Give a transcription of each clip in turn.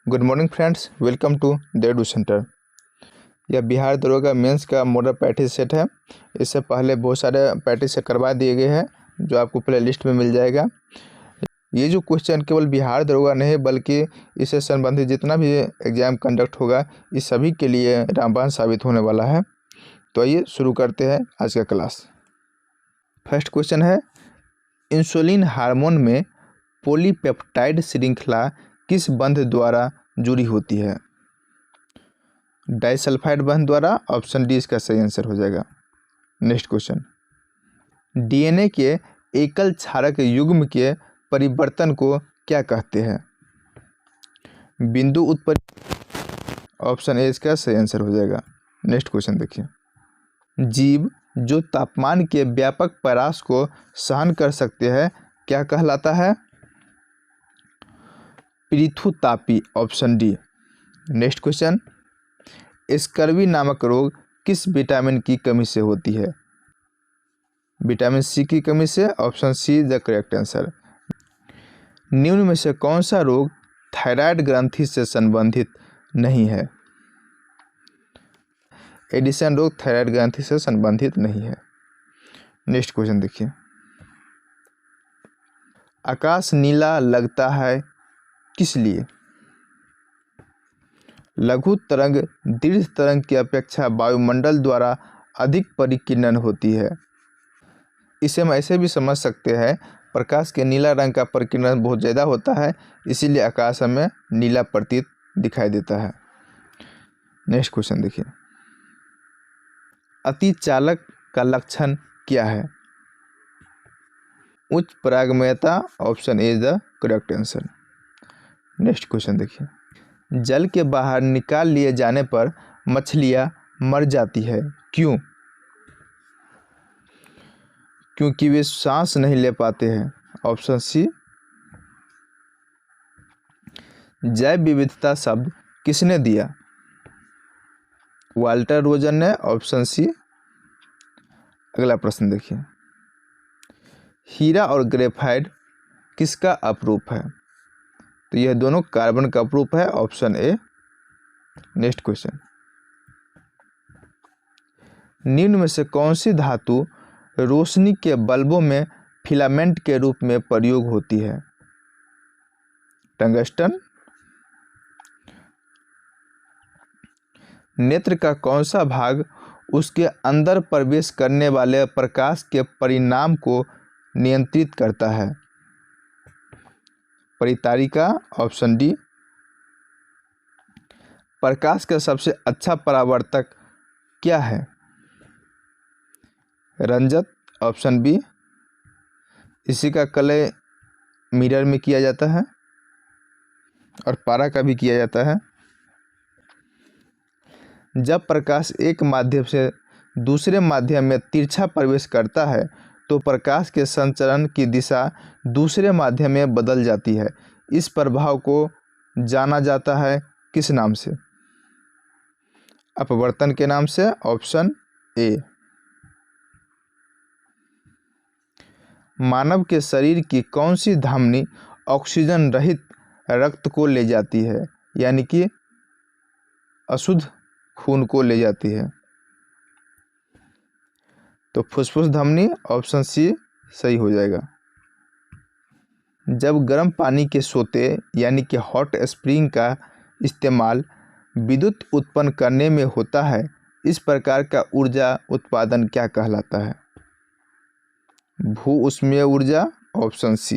Good morning friends, welcome to देडू centre. यह बिहार दरोगा मेंस का मॉडल प्रैक्टिस सेट है। इससे पहले बहुत सारे प्रैक्टिस करवा दिए गए हैं जो आपको प्ले लिस्ट में मिल जाएगा। ये जो क्वेश्चन केवल बिहार दरोगा नहीं बल्कि इससे संबंधित जितना भी एग्जाम कंडक्ट होगा इस सभी के लिए रामबाण साबित होने वाला है। तो आइए शुरू करते हैं आज का क्लास। फर्स्ट क्वेश्चन है, इंसुलिन हार्मोन में पॉलीपेप्टाइड श्रृंखला किस बंध द्वारा जुड़ी होती है? डाइसल्फाइड बंध द्वारा। ऑप्शन डी इसका सही आंसर हो जाएगा। नेक्स्ट क्वेश्चन, डीएनए के एकल क्षारक युग्म के परिवर्तन को क्या कहते हैं? बिंदु उत्परिवर्तन। ऑप्शन ए इसका सही आंसर हो जाएगा। नेक्स्ट क्वेश्चन देखिए, जीव जो तापमान के व्यापक परास को सहन कर सकते हैं क्या कहलाता है? पृथुतापी। Option D. Next question, scurvy नामक रोग किस विटामिन की कमी से होती है? विटामिन सी की कमी से। Option see the correct answer. निम्न में से कौन सा रोग थायराइड ग्रंथि से संबंधित नहीं है? एडिशन रोग थायराइड ग्रंथि से संबंधित नहीं है। नेक्स्ट क्वेश्चन देखिए, आकाश नीला लगता है किस लिए? लघु तरंग दीर्घ तरंग की अपेक्षा वायुमंडल द्वारा अधिक परिकीर्णन होती है। इसे हम ऐसे भी समझ सकते हैं, प्रकाश के नीला रंग का परिकीर्णन बहुत ज़्यादा होता है, इसीलिए आकाश हमें नीला प्रतीत दिखाई देता है। नेक्स्ट क्वेश्चन देखिए, अतिचालक का लक्षण क्या है? उच्च परागमयता। Option A the correct answer. Next question देखिए, जल के बाहर निकाल लिए जाने पर मछलियां मर जाती है, क्यों? क्योंकि वे सांस नहीं ले पाते हैं। Option C. जैव विविधता शब्द किसने दिया? वाल्टर रोजन ने। Option C. अगला प्रश्न देखिए, हीरा और ग्रेफाइट किसका अपरूप है? तो यह दोनों कार्बन का अपरूप है। Option A. नेक्स्ट क्वेश्चन, निम्न में से कौन सी धातु रोशनी के बल्बों में फिलामेंट के रूप में प्रयोग होती है? टंगस्टन। नेत्र का कौन सा भाग उसके अंदर प्रवेश करने वाले प्रकाश के परिणाम को नियंत्रित करता है? परितारिका। Option D. प्रकाश का सबसे अच्छा परावर्तक क्या है? रंजक। Option B. इसी का कलय मिरर में किया जाता है और पारा का भी किया जाता है। जब प्रकाश एक माध्यम से दूसरे माध्यम में तिरछा प्रवेश करता है तो प्रकाश के संचरण की दिशा दूसरे माध्यम में बदल जाती है। इस प्रभाव को जाना जाता है किस नाम से? अपवर्तन के नाम से। Option A. मानव के शरीर की कौन सी धमनी ऑक्सीजन रहित रक्त को ले जाती है, यानी कि अशुद्ध खून को ले जाती है? तो फुसफुस धमनी। ऑप्शन सी सही हो जाएगा। जब गर्म पानी के सोते यानी कि हॉट स्प्रिंग का इस्तेमाल विद्युत उत्पन्न करने में होता है, इस प्रकार का ऊर्जा उत्पादन क्या कहलाता है? भू ऊष्मीय ऊर्जा। Option C.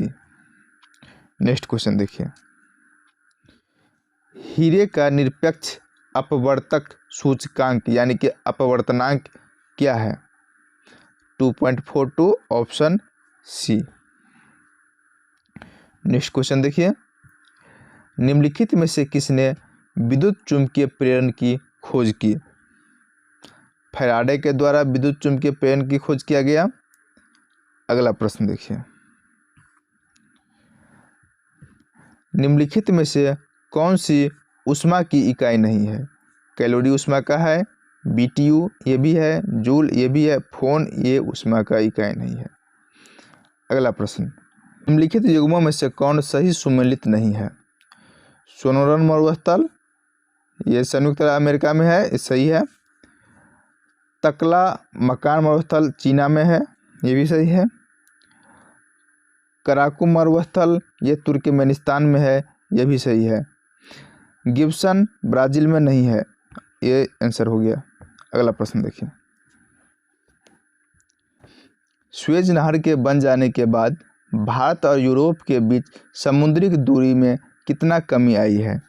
नेक्स्ट क्वेश्चन देखिए, हीरे का निरपेक्ष अपवर्तक सूचकांक यानी कि अपवर्तनांक क्या है? 2.42। Option C. नेक्स्ट क्वेश्चन देखिए, निम्नलिखित में से किसने विद्युत चुम्बकीय प्रेरण की खोज की? फैराडे के द्वारा विद्युत चुम्बकीय प्रेरण की खोज किया गया। अगला प्रश्न देखिए, निम्नलिखित में से कौन सी ऊष्मा की इकाई नहीं है? कैलोरी ऊष्मा का है, बीटीयू ये भी है, जूल ये भी है, फोन ये ऊष्मा का इकाई नहीं है। अगला प्रश्न, निम्नलिखित युग्मों में से कौन सही सुमेलित नहीं है? सोनोरन मरुस्थल, ये संयुक्त राज्य अमेरिका में है, ये सही है। तकला मकान मरुस्थल चीना में है, ये भी सही है। कराकुम मरुस्थल ये तुर्कमेनिस्तान में है, ये भी सही है। गिब्सन ब्राज़ील में नहीं है, ये आंसर हो गया। अगला प्रश्न देखिए। स्वेज नहर के बन जाने के बाद भारत और यूरोप के बीच समुद्री दूरी में कितना कमी आई है?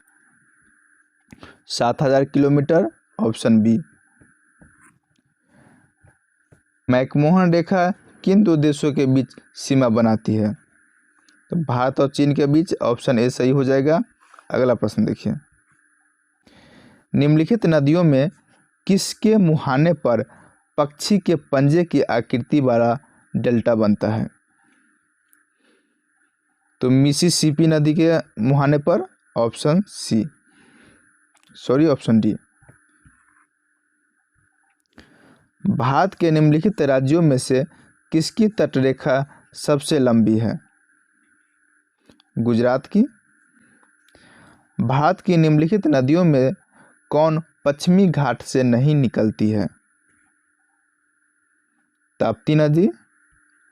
7000 किलोमीटर, ऑप्शन बी। मैकमोहन रेखा किन दो देशों के बीच सीमा बनाती है? तो भारत और चीन के बीच, ऑप्शन ए सही हो जाएगा। अगला प्रश्न देखिए। निम्नलिखित नदियों में किसके मुहाने पर पक्षी के पंजे की आकृति वाला डेल्टा बनता है? तो मिसिसिपी नदी के मुहाने पर, ऑप्शन डी। भारत के निम्नलिखित राज्यों में से किसकी तटरेखा सबसे लंबी है? गुजरात की। भारत की निम्नलिखित नदियों में कौन पश्चिमी घाट से नहीं निकलती है? ताप्ती नदी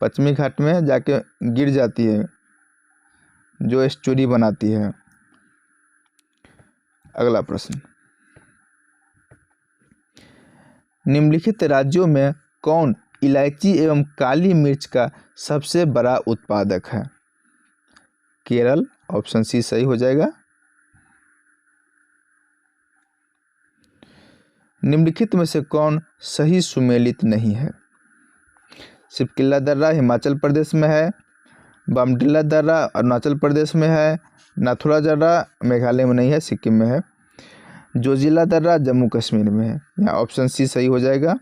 पश्चिमी घाट में जाके गिर जाती है, जो एस्चुरी बनाती है। अगला प्रश्न। निम्नलिखित राज्यों में कौन इलायची एवं काली मिर्च का सबसे बड़ा उत्पादक है? केरल, ऑप्शन सी सही हो जाएगा। निम्नलिखित में से कौन सही सुमेलित नहीं है? सिपकिल्ला दर्रा हिमाचल प्रदेश में है, बमडिल्ला दर्रा अरुणाचल प्रदेश में है, नाथुला दर्रा मेघालय में नहीं है, सिक्किम में है, जोजिला दर्रा जम्मू कश्मीर में है। यहाँ ऑप्शन सी सही हो जाएगा।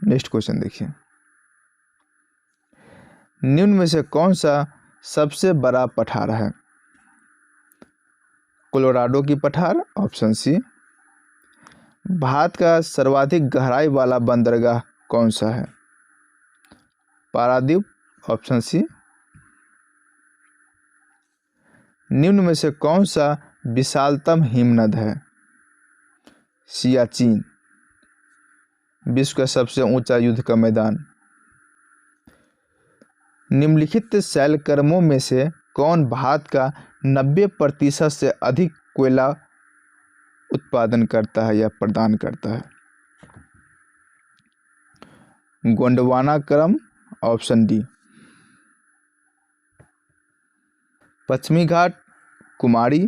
नेक्स्ट क्वेश्चन देखिए। निम्न में से कौन सा सबसे बड़ा पठार है? कोलोराडो की पठार, ऑप्शन सी। भारत का सर्वाधिक गहराई वाला बंदरगाह कौन सा है? Paradip, option C. निम्न में से कौन सा विशालतम हिमनद है? सियाचिन, विश्व का सबसे ऊंचा युद्ध का मैदान। निम्नलिखित शैलकर्मों में से कौन भारत का 90% से अधिक कोयला उत्पादन करता है या प्रदान करता है? गोंडवाना क्रम, ऑप्शन डी। पश्चिमी घाट कुमारी,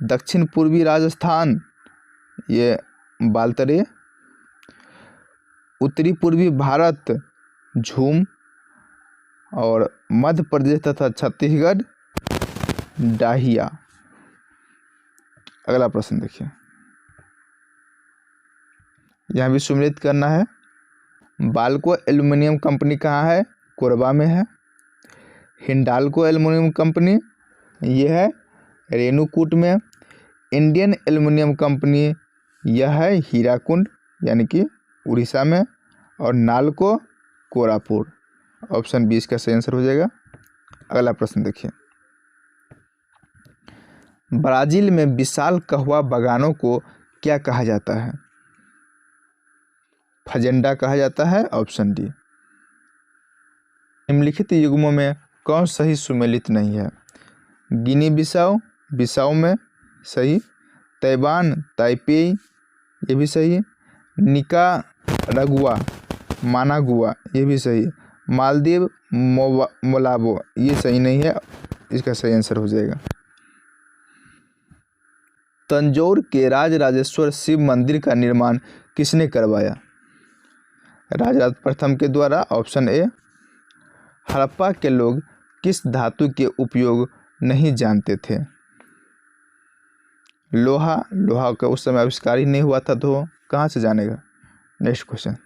दक्षिण पूर्वी राजस्थान ये बालतरे, उत्तरी पूर्वी भारत झूम और मध्य प्रदेश तथा छत्तीसगढ़ डाहिया। अगला प्रश्न देखिए। यहाँ भी सुमेलित करना है। बाल्को एल्युमिनियम कंपनी कहाँ है? कोरबा में है। हिंडाल्को एल्युमिनियम कंपनी ये है रेणुकूट में। इंडियन एल्युमिनियम कंपनी यह है हीराकुंड यानी कि उड़ीसा में। और नालको कोरापुर, ऑप्शन 20 का सही आंसर हो जाएगा। अगला प्रश्न देखिए। ब्राजील में विशाल कहवा बागानों को क्या कहा जाता है? फजेंडा कहा जाता है, ऑप्शन डी। निम्नलिखित युग्मों में कौन सही सुमेलित नहीं है? गिनी बिसाऊ, बिसाऊ में सही। तैवान ताइपेई, ये भी सही। निकारागुआ मानागुआ, ये भी सही। मालदीव मोलाबो, ये सही नहीं है, इसका सही आंसर हो जाएगा। तंजौर के राजराजेश्वर शिव मंदिर का निर्माण किसने करवाया? राजा प्रथम के द्वारा, ऑप्शन ए। हड़प्पा के लोग किस धातु के उपयोग नहीं जानते थे? लोहा, लोहा का उस समय आविष्कार ही नहीं हुआ था तो कहाँ से जानेगा। Next question.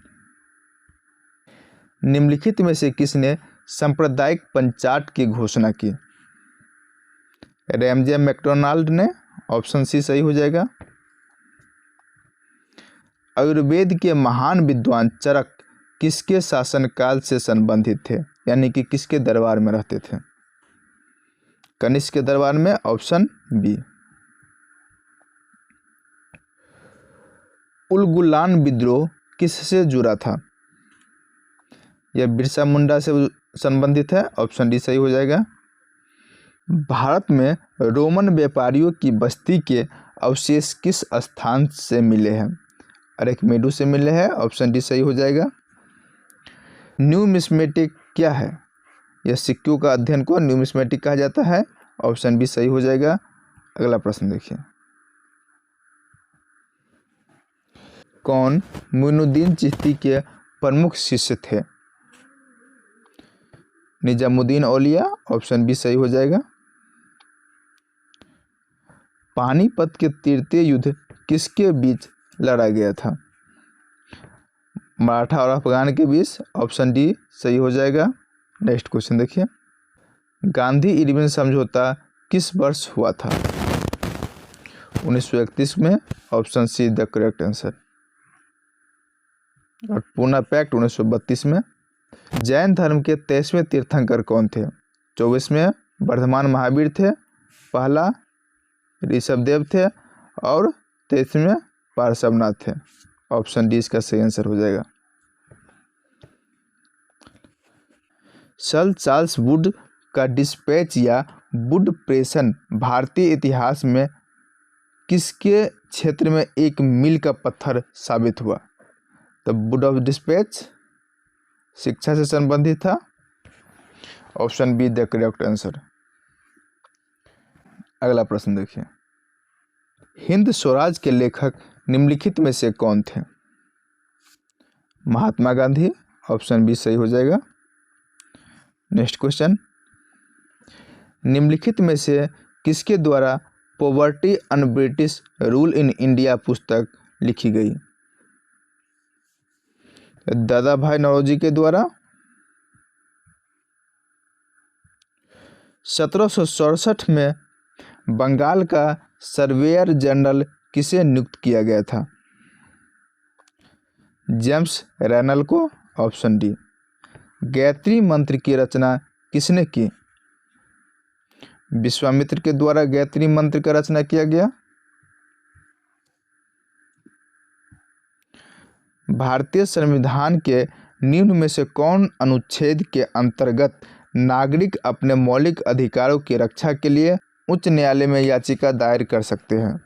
निम्नलिखित में से किसने सांप्रदायिक पंचाट की घोषणा की? रैमजे मैकडोनाल्ड ने, ऑप्शन सी सही हो जाएगा। आयुर्वेद के महान विद्वान चरक किसके शासनकाल से संबंधित थे, यानी कि किसके दरबार में रहते थे? कनिष्क के दरबार में, ऑप्शन बी। उलगुलान विद्रोह किससे जुड़ा था? यह बिरसा मुंडा से संबंधित है। ऑप्शन डी सही हो जाएगा। भारत में रोमन व्यापारियों की बस्ती के अवशेष किस स्थान से मिले हैं? अरेकमेडू से मिले हैं। ऑप्शन डी सही हो जाएगा। न्यूमिस्मेटिक क्या है? यह सिक्कों का अध्ययन को न्यूमिस्मेटिक कहा जाता है। ऑप्शन बी सही हो जाएगा। अगला प्रश्न देखिए, कौन मोइनुद्दीन चिश्ती के प्रमुख शिष्य थे? निजामुद्दीन औलिया। ऑप्शन बी सही हो जाएगा। पानीपत के तृतीय युद्ध किसके बीच लड़ा गया था? मराठा और अफगान के बीच। ऑप्शन डी सही हो जाएगा। नेक्स्ट क्वेश्चन देखिए, गांधी इरविन समझौता किस वर्ष हुआ था? 1931 में। Option see the correct answer. और पूना पैक्ट 1932 में। जैन धर्म के 23वें तीर्थंकर कौन थे? 24वें वर्धमान महावीर थे, पहला ऋषभदेव थे और 23वें पार्श्वनाथ थे। ऑप्शन डी इसका सही आंसर हो जाएगा। सर चार्ल्स वुड का डिस्पैच या वुड प्रेषण भारतीय इतिहास में किसके क्षेत्र में एक मील का पत्थर साबित हुआ? द वुड ऑफ डिस्पैच शिक्षा से संबंधित था। Option be the correct answer. अगला प्रश्न देखिए, हिंद स्वराज के लेखक निम्नलिखित में से कौन थे? महात्मा गांधी। ऑप्शन बी सही हो जाएगा। नेक्स्ट क्वेश्चन, निम्नलिखित में से किसके द्वारा poverty and British rule in India पुस्तक लिखी गई? दादा भाई नौरोजी के द्वारा। 1767 में बंगाल का सर्वेयर जनरल किसे नियुक्त किया गया था? जेम्स रैनल को। Option D. गायत्री मंत्र की रचना किसने की? विश्वामित्र के द्वारा गायत्री मंत्र का रचना किया गया। भारतीय संविधान के निम्न में से कौन अनुच्छेद के अंतर्गत नागरिक अपने मौलिक अधिकारों की रक्षा के लिए उच्च न्यायालय में याचिका दायर कर सकते हैं?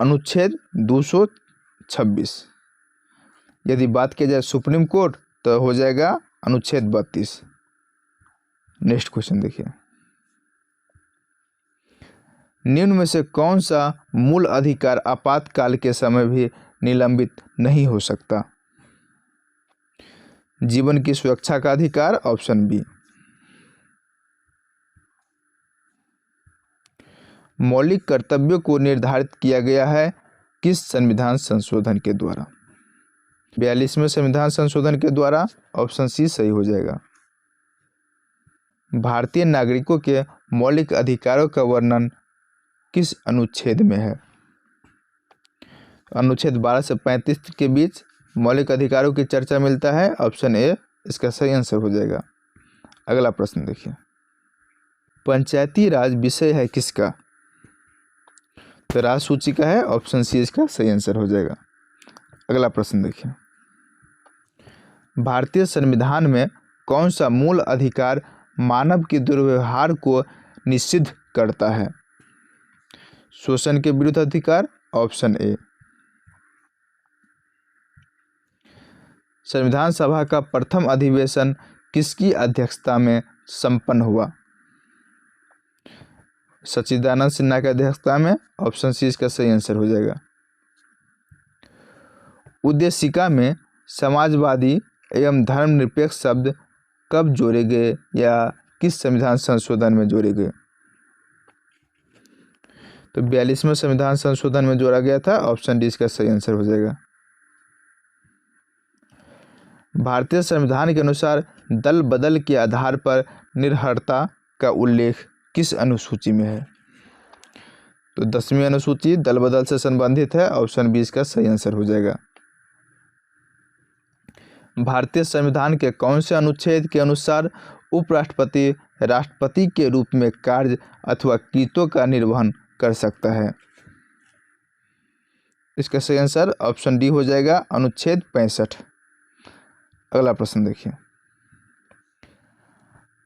अनुच्छेद 226। यदि बात की जाए सुप्रीम कोर्ट तो हो जाएगा अनुच्छेद 32। नेक्स्ट क्वेश्चन देखिए, निम्न में से कौन सा मूल अधिकार आपातकाल के समय भी निलंबित नहीं हो सकता? जीवन की सुरक्षा का अधिकार। Option B. मौलिक कर्तव्यों को निर्धारित किया गया है किस संविधान संशोधन के द्वारा? 42वें संविधान संशोधन के द्वारा। ऑप्शन सी सही हो जाएगा। भारतीय नागरिकों के मौलिक अधिकारों का वर्णन किस अनुच्छेद में है? अनुच्छेद 12 से 35 के बीच मौलिक अधिकारों की चर्चा मिलता है। ऑप्शन ए इसका सही आंसर हो जाएगा। अगला प्रश्न देखिए, पंचायती राज विषय है किसका? तो राज सूची का है। ऑप्शन सी इसका सही आंसर हो जाएगा। अगला प्रश्न देखिए, भारतीय संविधान में कौन सा मूल अधिकार मानव के दुर्व्यवहार को निषिद्ध करता है? शोषण के विरुद्ध अधिकार। Option A. संविधान सभा का प्रथम अधिवेशन किसकी अध्यक्षता में संपन्न हुआ? सच्चिदानंद सिन्हा की अध्यक्षता में। ऑप्शन सी इसका सही आंसर हो जाएगा। उद्देशिका में समाजवादी एवं धर्मनिरपेक्ष शब्द कब जोड़े गए या किस संविधान संशोधन में जोड़े गए? तो 42वें संविधान संशोधन में जोड़ा गया था। ऑप्शन डी इसका सही आंसर हो जाएगा। भारतीय संविधान के अनुसार दल बदल के आधार पर निरर्हता का उल्लेख किस अनुसूची में है? तो 10वीं अनुसूची दल बदल से संबंधित है। ऑप्शन बी इसका सही आंसर हो जाएगा। भारतीय संविधान के कौन से अनुच्छेद के अनुसार उपराष्ट्रपति राष्ट्रपति के रूप में कार्य अथवा कृत्यों का निर्वहन कर सकता है? इसका सही आंसर ऑप्शन डी हो जाएगा, अनुच्छेद 65। अगला प्रश्न देखिए,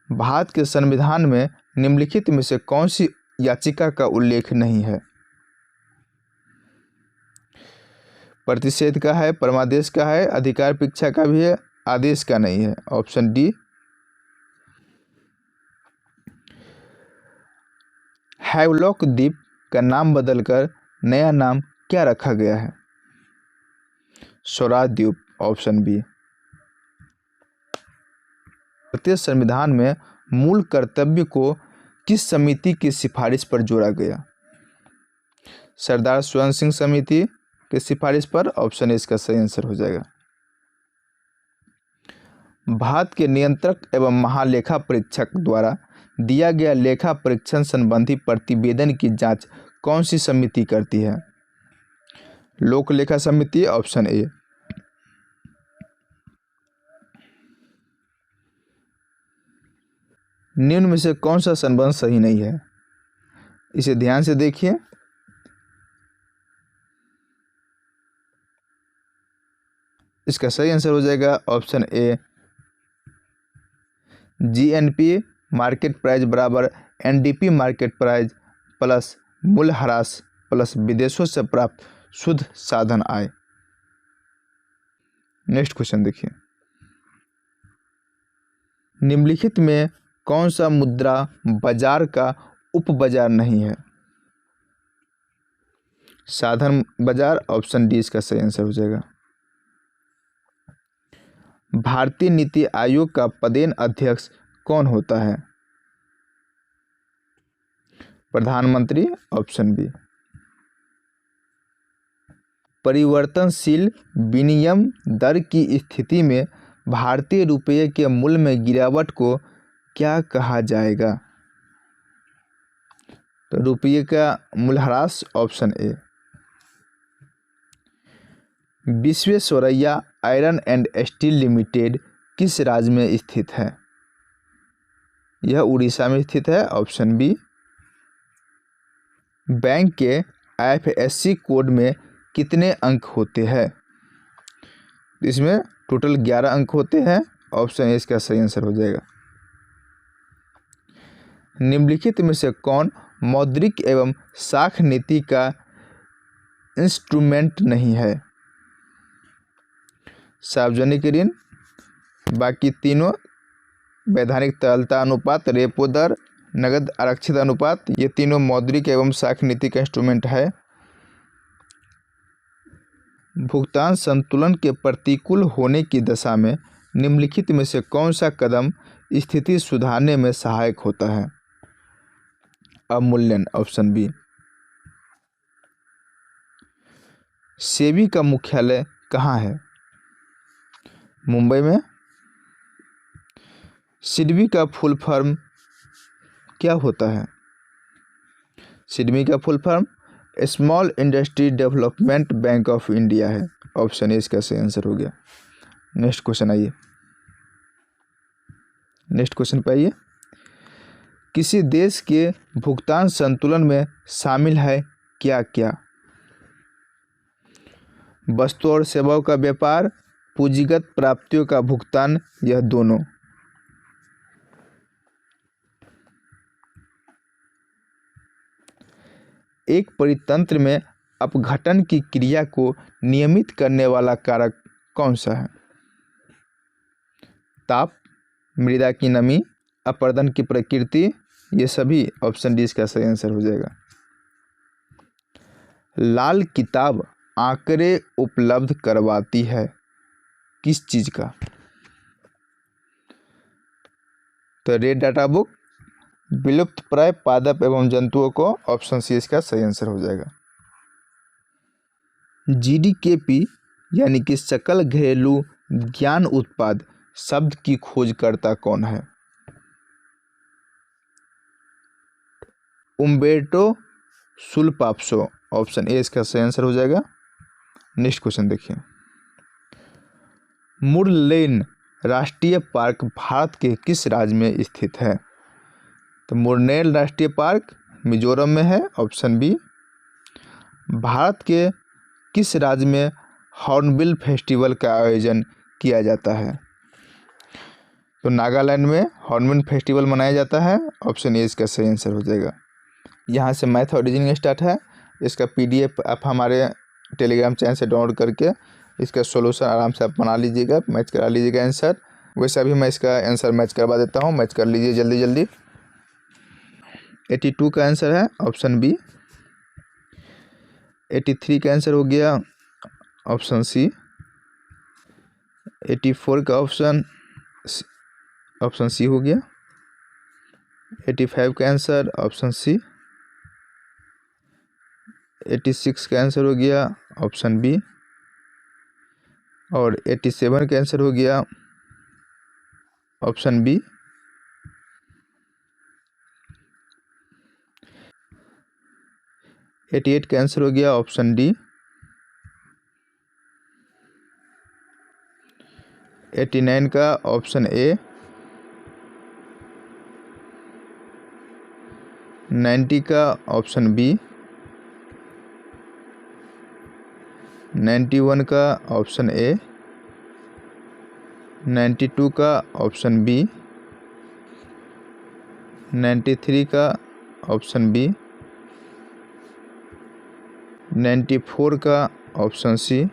भारत के संविधान में निम्नलिखित में से कौन सी याचिका का उल्लेख नहीं है? प्रतिषेध का है, परमादेश का है, अधिकार परीक्षा का भी है, आदेश का नहीं है। Option D. हैवलॉक द्वीप का नाम बदलकर नया नाम क्या रखा गया है? स्वराज द्वीप। Option B. भारतीय संविधान में मूल कर्तव्य को किस समिति की सिफारिश पर जोड़ा गया? सरदार स्वर्ण सिंह समिति की सिफारिश पर। ऑप्शन ए इसका सही आंसर हो जाएगा। भारत के नियंत्रक एवं महालेखा परीक्षक द्वारा दिया गया लेखा परीक्षण संबंधी प्रतिवेदन की जांच कौन सी समिति करती है? लोक लेखा समिति। Option A. निम्न में से कौन सा संबंध सही नहीं है? इसे ध्यान से देखिए। इसका सही आंसर हो जाएगा option A, GNP market price बराबर एनडीपी मार्केट प्राइस प्लस मूल्यह्रास प्लस विदेशों से प्राप्त शुद्ध साधन आय। नेक्स्ट क्वेश्चन देखिए, निम्नलिखित में कौन सा मुद्रा बाजार का उप बाजार नहीं है? साधन बाजार। ऑप्शन डी इसका सही आंसर हो जाएगा। भारतीय नीति आयोग का पदेन अध्यक्ष कौन होता है? प्रधानमंत्री। Option B. परिवर्तनशील विनिमय दर की स्थिति में भारतीय रुपये के मूल्य में गिरावट को क्या कहा जाएगा? तो रुपये का मूल्यह्रास। Option A. Visvesvaraya iron and steel limited किस राज्य में स्थित है? यह उड़ीसा में स्थित है। Option B. बैंक के आईएफएससी कोड में कितने अंक होते हैं? इसमें टोटल 11 अंक होते हैं। ऑप्शन ए इसका सही आंसर हो जाएगा। निम्नलिखित में से कौन मौद्रिक एवं साख नीति का इंस्ट्रूमेंट नहीं है? सार्वजनिक ऋण, बाकी तीनों, वैधानिक तरलता अनुपात, रेपो दर, नगद आरक्षित अनुपात, ये तीनों मौद्रिक एवं साख नीति का इंस्ट्रूमेंट है। भुगतान संतुलन के प्रतिकूल होने की दशा में निम्नलिखित में से कौन सा कदम स्थिति सुधारने में सहायक होता है? अवमूल्यन। Option B. सेबी का मुख्यालय कहाँ है? मुंबई में। सिडबी का फुल फॉर्म क्या होता है? सिडबी का full form small industry development bank of India है। ऑप्शन ए इसका सही आंसर हो गया। नेक्स्ट क्वेश्चन आइए, नेक्स्ट क्वेश्चन पे आइए। किसी देश के भुगतान संतुलन में शामिल है क्या क्या? वस्तु और सेवाओं का व्यापार, पूंजीगत प्राप्तियों का भुगतान, यह दोनों। एक परितंत्र में अपघटन की क्रिया को नियमित करने वाला कारक कौन सा है? ताप, मृदा की नमी, अपरदन की प्रकृति, ये सभी। ऑप्शन डी इसका सही आंसर हो जाएगा। लाल किताब आंकड़े उपलब्ध करवाती है किस चीज का? तो रेड डाटा बुक, विलुप्त प्राय पादप एवं जंतुओं को। ऑप्शन सी इसका सही आंसर हो जाएगा। जीडीकेपी यानी कि सकल घरेलू ज्ञान उत्पाद शब्द की खोजकर्ता कौन है? उम्बेर्टो सुलपाप्सो। ऑप्शन ए इसका सही आंसर हो जाएगा। नेक्स्ट क्वेश्चन देखिए, मुरलेन राष्ट्रीय पार्क भारत के किस राज्य में स्थित है? तो मुरलेन राष्ट्रीय पार्क मिजोरम में है। Option B. भारत के किस राज्य में हॉर्नबिल फेस्टिवल का आयोजन किया जाता है? तो नागालैंड में हॉर्नबिल फेस्टिवल मनाया जाता है। ऑप्शन ए इसका सही आंसर हो जाएगा। यहाँ से मैथ और रीजनिंग स्टार्ट है। इसका PDF आप हमारे टेलीग्राम चैनल से डाउनलोड करके इसका सॉल्यूशन आराम से आप बना लीजिएगा, मैच करा लीजिएगा आंसर। वैसे अभी मैं इसका आंसर मैच करवा देता हूँ, मैच कर लीजिए जल्दी जल्दी। 82 का आंसर है ऑप्शन बी। 83 का आंसर हो गया ऑप्शन सी। 84 का ऑप्शन सी हो गया। 85 का आंसर ऑप्शन सी। 86 का आंसर हो गया ऑप्शन बी। और 87 का आंसर हो गया ऑप्शन बी। 88 का आंसर हो गया ऑप्शन डी। 89 का ऑप्शन ए। 90 का ऑप्शन बी। 91 का ऑप्शन ए। 92 का ऑप्शन बी। 93 का ऑप्शन बी। 94 का ऑप्शन सी।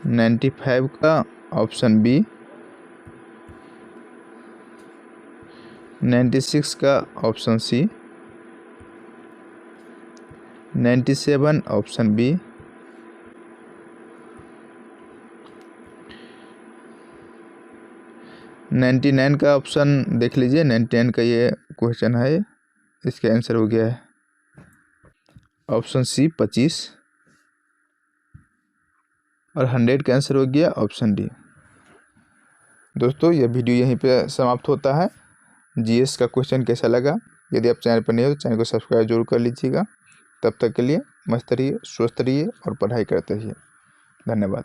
95 का ऑप्शन बी। 96 का ऑप्शन सी। 97 option B. 99 का ऑप्शन देख लीजिए। 99 का ये क्वेश्चन है, इसका आंसर हो गया है ऑप्शन सी 25। और 100 का आंसर हो गया ऑप्शन डी। दोस्तों यह वीडियो यहीं पे समाप्त होता है। GS का क्वेश्चन कैसा लगा? यदि आप चैनल पर नहीं हो तो चैनल को सब्सक्राइब जरूर कर लीजिएगा। तब तक के लिए मस्त रहिए, स्वस्थ रहिए और पढ़ाई करते रहिए। धन्यवाद।